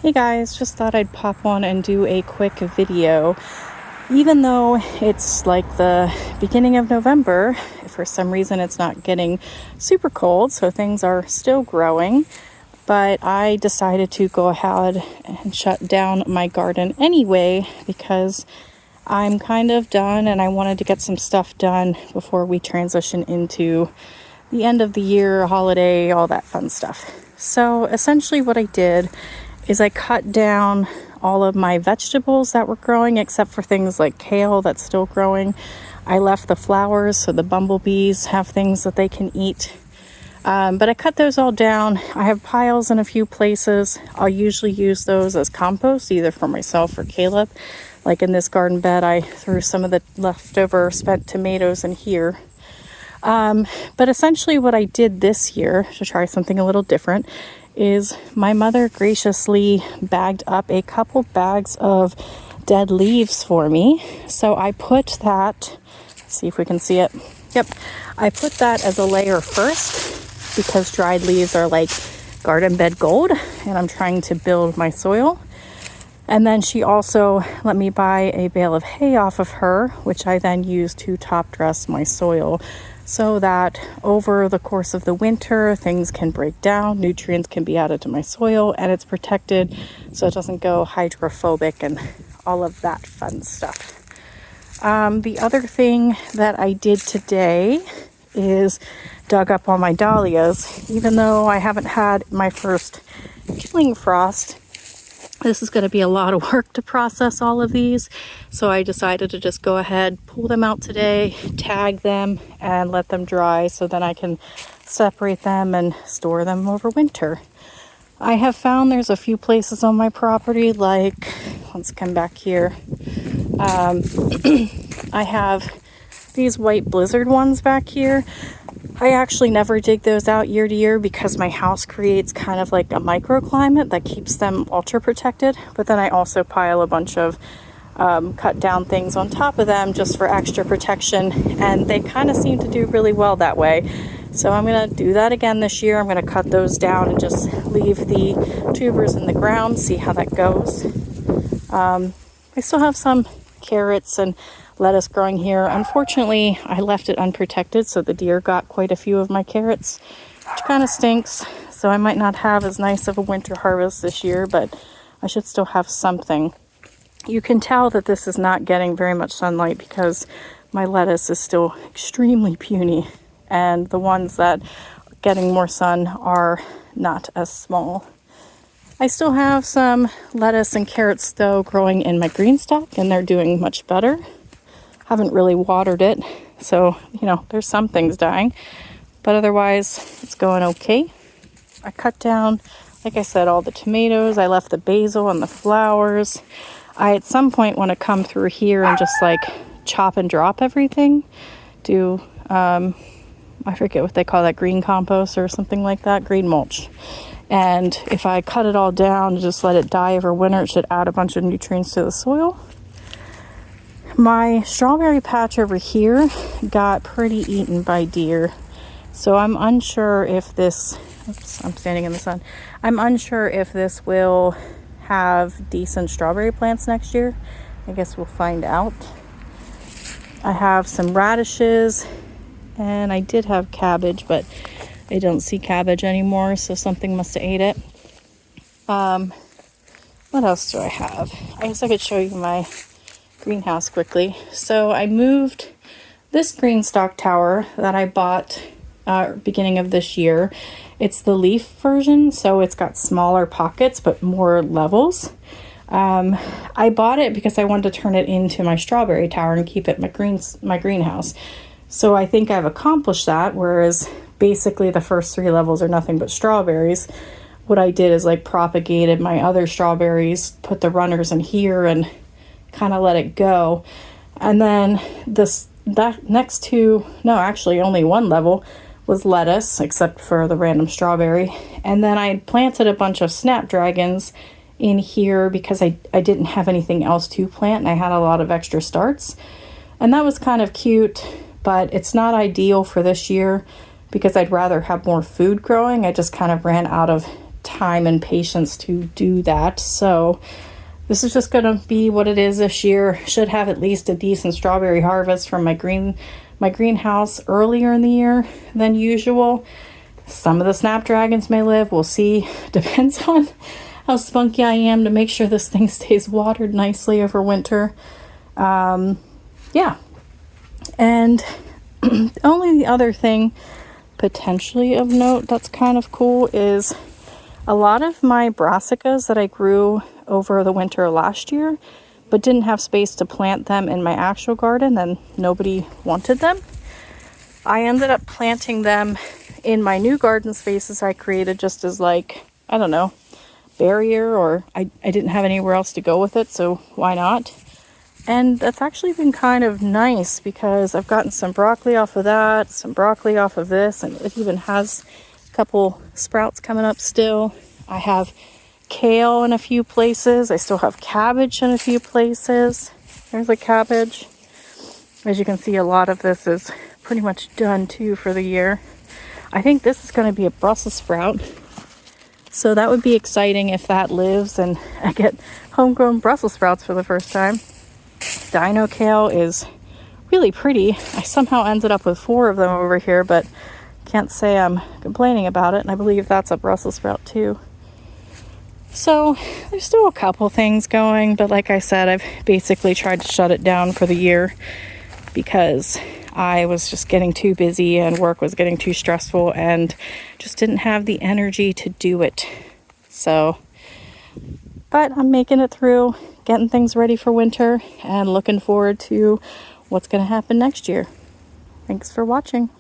Hey guys, just thought I'd pop on and do a quick video. Even though it's like the beginning of November, for some reason it's not getting super cold, so things are still growing. But I decided to go ahead and shut down my garden anyway because I'm kind of done and I wanted to get some stuff done before we transition into the end of the year, holiday, all that fun stuff. So essentially what I did is I cut down all of my vegetables that were growing, except for things like kale that's still growing. I left the flowers so the bumblebees have things that they can eat. But I cut those all down. I have piles in a few places. I'll usually use those as compost, either for myself or Caleb. Like in this garden bed, I threw some of the leftover spent tomatoes in here. But essentially what I did this year to try something a little different is my mother graciously bagged up a couple bags of dead leaves for me. So I put that, let's see if we can see it. Yep, I put that as a layer first because dried leaves are like garden bed gold and I'm trying to build my soil. And then she also let me buy a bale of hay off of her, which I then use to top dress my soil so that over the course of the winter, things can break down, nutrients can be added to my soil, and it's protected so it doesn't go hydrophobic and all of that fun stuff. The other thing that I did today is dug up all my dahlias. Even though I haven't had my first killing frost, this is going to be a lot of work to process all of these, so I decided to just go ahead, pull them out today, tag them, and let them dry so then I can separate them and store them over winter. I have found there's a few places on my property, like, let's come back here. I have these white blizzard ones back here. I actually never dig those out year to year because my house creates kind of like a microclimate that keeps them ultra protected. But then I also pile a bunch of cut down things on top of them just for extra protection. And they kind of seem to do really well that way. So I'm going to do that again this year. I'm going to cut those down and just leave the tubers in the ground, see how that goes. I still have some carrots and lettuce growing here. Unfortunately, I left it unprotected, so the deer got quite a few of my carrots, which kind of stinks. So I might not have as nice of a winter harvest this year, but I should still have something. You can tell that this is not getting very much sunlight because my lettuce is still extremely puny, and the ones that are getting more sun are not as small. I still have some lettuce and carrots though growing in my green stock, and they're doing much better. Haven't really watered it, so there's some things dying, but otherwise it's going okay. I cut down, like I said, all the tomatoes. I left the basil and the flowers. I at some point want to come through here and just like chop and drop everything. Do I forget what they call that, green compost or something like that, green mulch. And if I cut it all down and just let it die over winter, it should add a bunch of nutrients to the soil. My strawberry patch over here got pretty eaten by deer. So I'm unsure if this, oops, I'm standing in the sun. I'm unsure if this will have decent strawberry plants next year. I guess we'll find out. I have some radishes and I did have cabbage, but I don't see cabbage anymore, so something must have ate it. What else do I have? I guess I could show you my greenhouse quickly. So I moved this green stock tower that I bought beginning of this year. It's the leaf version, so it's got smaller pockets but more levels. I bought it because I wanted to turn it into my strawberry tower and keep it my greenhouse. So I think I've accomplished that, whereas basically the first 3 levels are nothing but strawberries. What I did is like propagated my other strawberries, put the runners in here and kind of let it go. And then that next two, no, actually only 1 level was lettuce, except for the random strawberry. And then I planted a bunch of snapdragons in here because I didn't have anything else to plant and I had a lot of extra starts. And that was kind of cute, but it's not ideal for this year because I'd rather have more food growing. I just kind of ran out of time and patience to do that. So this is just going to be what it is this year. Should have at least a decent strawberry harvest from my greenhouse earlier in the year than usual. Some of the snapdragons may live. We'll see. Depends on how spunky I am to make sure this thing stays watered nicely over winter. Yeah. And only the other thing potentially of note that's kind of cool is a lot of my brassicas that I grew over the winter last year but didn't have space to plant them in my actual garden and nobody wanted them. I ended up planting them in my new garden spaces I created just as like, I don't know, barrier, or I didn't have anywhere else to go with it, so why not? And that's actually been kind of nice because I've gotten some broccoli off of that, some broccoli off of this, and it even has a couple sprouts coming up still. I have kale in a few places. I still have cabbage in a few places. There's a cabbage. As you can see, a lot of this is pretty much done too for the year. I think this is going to be a Brussels sprout. So that would be exciting if that lives and I get homegrown Brussels sprouts for the first time. Dino kale is really pretty. I somehow ended up with 4 of them over here, but can't say I'm complaining about it. And I believe that's a Brussels sprout too. So there's still a couple things going, but like I said, I've basically tried to shut it down for the year because I was just getting too busy and work was getting too stressful and just didn't have the energy to do it. So, but I'm making it through, getting things ready for winter and looking forward to what's going to happen next year. Thanks for watching.